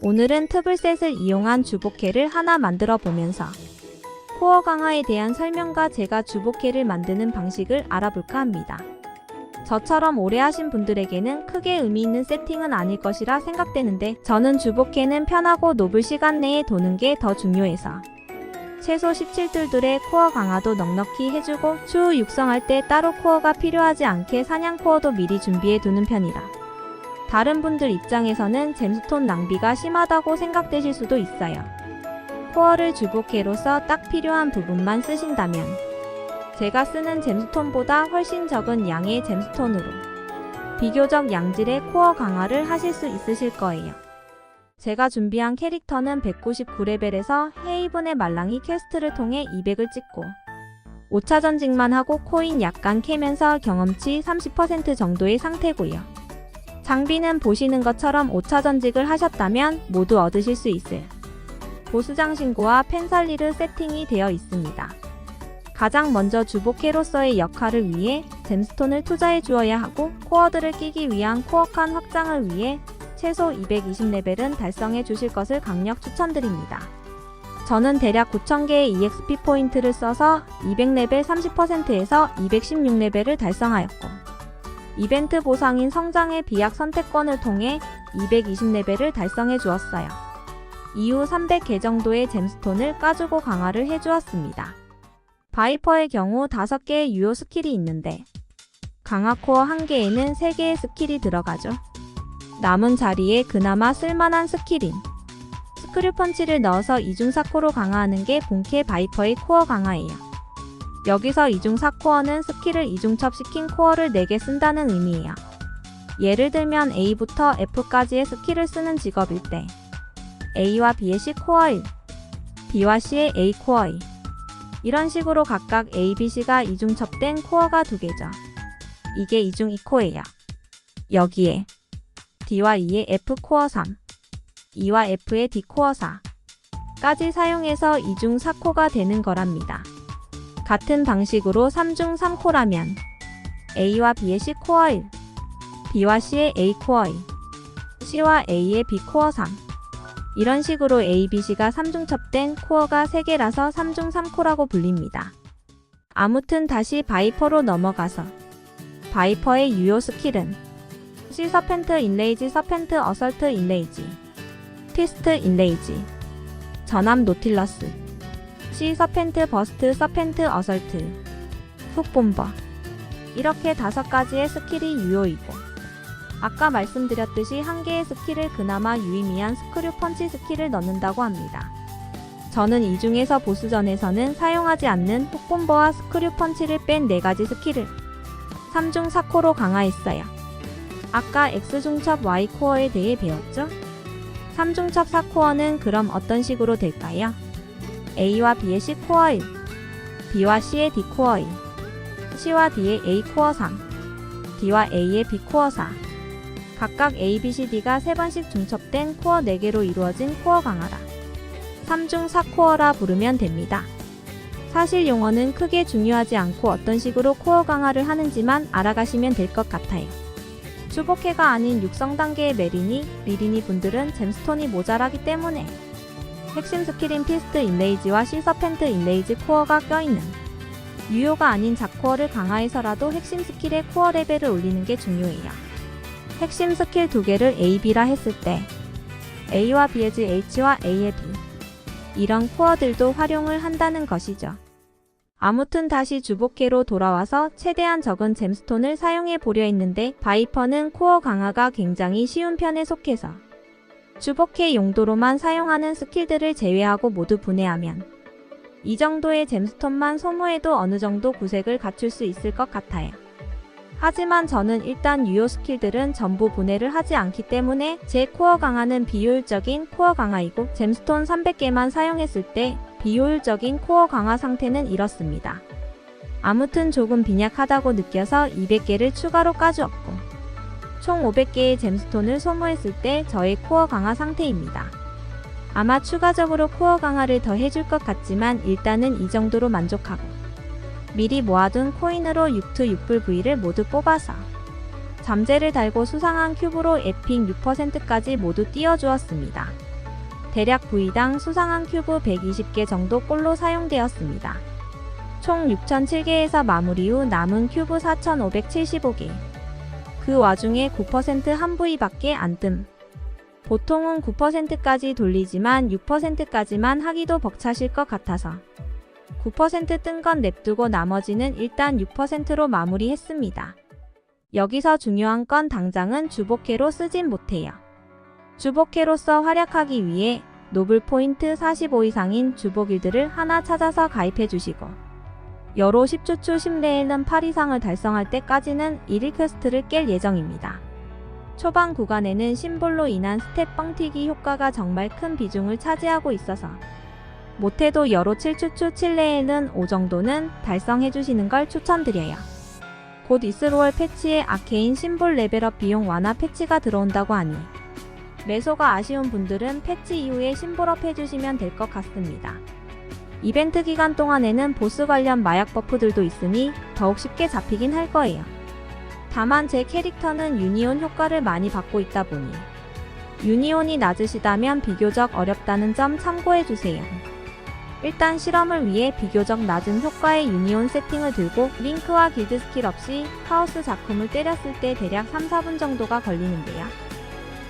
오늘은 튜블셋을 이용한 주보캐를 하나 만들어 보면서 코어 강화에 대한 설명과 제가 주보캐를 만드는 방식을 알아볼까 합니다. 저처럼 오래 하신 분들에게는 크게 의미 있는 세팅은 아닐 것이라 생각되는데 저는 주보캐는 편하고 높은 시간 내에 도는 게 더 중요해서 최소 17툴들의 코어 강화도 넉넉히 해주고 추후 육성할 때 따로 코어가 필요하지 않게 사냥 코어도 미리 준비해 두는 편이라 다른 분들 입장에서는 잼스톤 낭비가 심하다고 생각되실 수도 있어요. 코어를 주보캐로서 딱 필요한 부분만 쓰신다면 제가 쓰는 잼스톤보다 훨씬 적은 양의 잼스톤으로 비교적 양질의 코어 강화를 하실 수 있으실 거예요. 제가 준비한 캐릭터는 199레벨에서 헤이븐의 말랑이 퀘스트를 통해 200을 찍고 5차 전직만 하고 코인 약간 캐면서 경험치 30% 정도의 상태고요. 장비는 보시는 것처럼 5차 전직을 하셨다면 모두 얻으실 수 있을 보스장 신고와 펜살리르 세팅이 되어 있습니다. 가장 먼저 주보캐로서의 역할을 위해 잼스톤을 투자해 주어야 하고 코어들을 끼기 위한 코어칸 확장을 위해 최소 220레벨은 달성해 주실 것을 강력 추천드립니다. 저는 대략 9000개의 EXP 포인트를 써서 200레벨 30%에서 216레벨을 달성하였고 이벤트 보상인 성장의 비약 선택권을 통해 220레벨을 달성해 주었어요. 이후 300개 정도의 잼스톤을 까주고 강화를 해주었습니다. 바이퍼의 경우 5개의 유효 스킬이 있는데 강화 코어 1개에는 3개의 스킬이 들어가죠. 남은 자리에 그나마 쓸만한 스킬인 스크류 펀치를 넣어서 이중 4코로 강화하는 게 본캐 바이퍼의 코어 강화예요. 여기서 이중 4코어는 스킬을 이중첩시킨 코어를 4개 쓴다는 의미예요. 예를 들면 A부터 F까지의 스킬을 쓰는 직업일 때 A와 B의 C 코어 1, B와 C의 A 코어 2 이런 식으로 각각 A, B, C가 이중첩된 코어가 2개죠. 이게 이중 2코예요. 여기에 D와 E의 F 코어 3, E와 F의 D 코어 4까지 사용해서 2중 4코가 되는 거랍니다. 같은 방식으로 3중 3코라면 A와 B의 C 코어 1, B와 C의 A 코어 2, C와 A의 B 코어 3 이런 식으로 A, B, C가 3중 첩된 코어가 3개라서 3중 3코라고 불립니다. 아무튼 다시 바이퍼로 넘어가서 바이퍼의 유효 스킬은 C 서펜트 인레이지 서펜트 어설트 인레이지 트위스트 인레이지 전함 노틸러스 C 서펜트 버스트 서펜트 어설트 훅 본버 이렇게 5가지의 스킬이 유효이고 아까 말씀드렸듯이 1개의 스킬을 그나마 유의미한 스크류 펀치 스킬을 넣는다고 합니다. 저는 이 중에서 보스전에서는 사용하지 않는 훅 본버와 스크류 펀치를 뺀 4가지 스킬을 3중 4코로 강화했어요. 아까 X중첩 Y코어에 대해 배웠죠? 3중첩 4코어는 그럼 어떤 식으로 될까요? A와 B의 C 코어 1, B와 C의 D 코어 2, C와 D의 A 코어 3, D와 A의 B 코어 4 각각 A, B, C, D가 3번씩 중첩된 코어 4개로 이루어진 코어 강화라 3중 4코어라 부르면 됩니다. 사실 용어는 크게 중요하지 않고 어떤 식으로 코어 강화를 하는지만 알아가시면 될 것 같아요. 주보캐가 아닌 육성 단계의 리리니 분들은 잼스톤이 모자라기 때문에 핵심 스킬인 피스트 인레이지와 C 서펜트 인레이지 코어가 껴있는 유효가 아닌 작코어를 강화해서라도 핵심 스킬의 코어 레벨을 올리는 게 중요해요. 핵심 스킬 2개를 A, B라 했을 때 A와 B의 G, H와 A의 B 이런 코어들도 활용을 한다는 것이죠. 아무튼 다시 주보캐로 돌아와서 최대한 적은 잼스톤을 사용해 보려 했는데 바이퍼는 코어 강화가 굉장히 쉬운 편에 속해서 주보캐 용도로만 사용하는 스킬들을 제외하고 모두 분해하면 이 정도의 잼스톤만 소모해도 어느 정도 구색을 갖출 수 있을 것 같아요. 하지만 저는 일단 유효 스킬들은 전부 분해를 하지 않기 때문에 제 코어 강화는 비효율적인 코어 강화이고 잼스톤 300개만 사용했을 때 비효율적인 코어 강화 상태는 이렇습니다. 아무튼 조금 빈약하다고 느껴서 200개를 추가로 까주었고 총 500개의 잼스톤을 소모했을 때 저의 코어 강화 상태입니다. 아마 추가적으로 코어 강화를 더 해줄 것 같지만 일단은 이 정도로 만족하고 미리 모아둔 코인으로 6투 6불 V를 모두 뽑아서 잠재를 달고 수상한 큐브로 에픽 6%까지 모두 띄워주었습니다. 대략 부위당 수상한 큐브 120개 정도 꼴로 사용되었습니다. 총 6,007개에서 마무리 후 남은 큐브 4,575개. 그 와중에 9% 한 부위밖에 안 뜸. 보통은 9%까지 돌리지만 6%까지만 하기도 벅차실 것 같아서 9% 뜬 건 냅두고 나머지는 일단 6%로 마무리했습니다. 여기서 중요한 건 당장은 주복캐로 쓰진 못해요. 주복캐로서 활약하기 위해 노블 포인트 45 이상인 주복일드를 하나 찾아서 가입해 주시고 여로 10주 추 10레벨은 8 이상을 달성할 때까지는 1일 퀘스트를 깰 예정입니다. 초반 구간에는 심볼로 인한 스텝 뻥튀기 효과가 정말 큰 비중을 차지하고 있어서 못해도 여로 7주 추 7레벨은 5 정도는 달성해 주시는 걸 추천드려요. 곧 이스로월 패치에 아케인 심볼 레벨업 비용 완화 패치가 들어온다고 하니 매소가 아쉬운 분들은 패치 이후에 심볼업 해주시면 될 것 같습니다. 이벤트 기간 동안에는 보스 관련 마약 버프들도 있으니 더욱 쉽게 잡히긴 할 거예요. 다만 제 캐릭터는 유니온 효과를 많이 받고 있다 보니 유니온이 낮으시다면 비교적 어렵다는 점 참고해주세요. 일단 실험을 위해 비교적 낮은 효과의 유니온 세팅을 들고 링크와 길드 스킬 없이 카오스 작품을 때렸을 때 대략 3-4분 정도가 걸리는데요.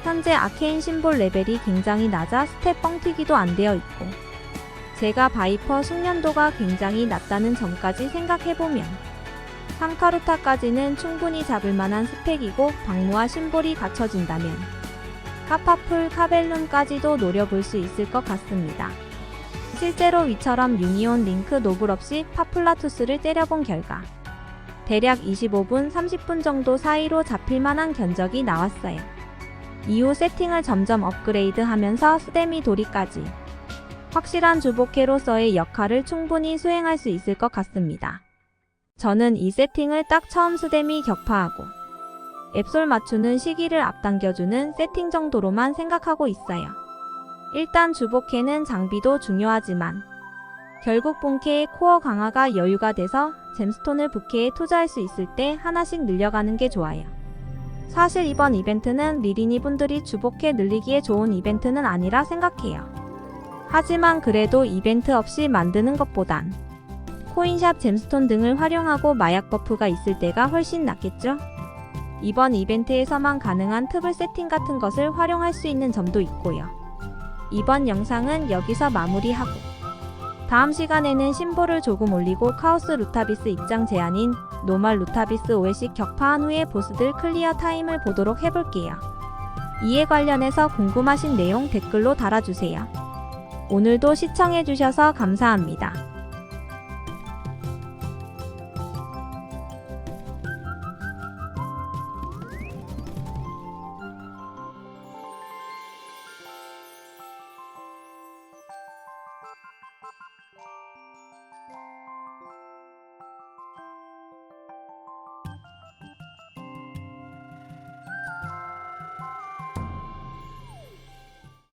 현재 아케인 심볼 레벨이 굉장히 낮아 스텝 뻥튀기도 안 되어 있고 제가 바이퍼 숙련도가 굉장히 낮다는 점까지 생각해보면 3카루타까지는 충분히 잡을 만한 스펙이고 방무와 심볼이 갖춰진다면 카파풀 카벨룸까지도 노려볼 수 있을 것 같습니다. 실제로 위처럼 유니온 링크 노블 없이 파플라투스를 때려본 결과 대략 25분, 30분 정도 사이로 잡힐 만한 견적이 나왔어요. 이후 세팅을 점점 업그레이드 하면서 스데미 도리까지 확실한 주복캐로서의 역할을 충분히 수행할 수 있을 것 같습니다. 저는 이 세팅을 딱 처음 스데미 격파하고 앱솔 맞추는 시기를 앞당겨주는 세팅 정도로만 생각하고 있어요. 일단 주복캐는 장비도 중요하지만 결국 본캐의 코어 강화가 여유가 돼서 잼스톤을 부캐에 투자할 수 있을 때 하나씩 늘려가는 게 좋아요. 사실 이번 이벤트는 리리니 분들이 주복캐 늘리기에 좋은 이벤트는 아니라 생각해요. 하지만 그래도 이벤트 없이 만드는 것보단 코인샵 잼스톤 등을 활용하고 마약 버프가 있을 때가 훨씬 낫겠죠? 이번 이벤트에서만 가능한 트블 세팅 같은 것을 활용할 수 있는 점도 있고요. 이번 영상은 여기서 마무리하고 다음 시간에는 심볼을 조금 올리고 카오스 루타비스 입장 제한인 노멀 루타비스 5회씩 격파한 후에 보스들 클리어 타임을 보도록 해볼게요. 이에 관련해서 궁금하신 내용 댓글로 달아주세요. 오늘도 시청해주셔서 감사합니다.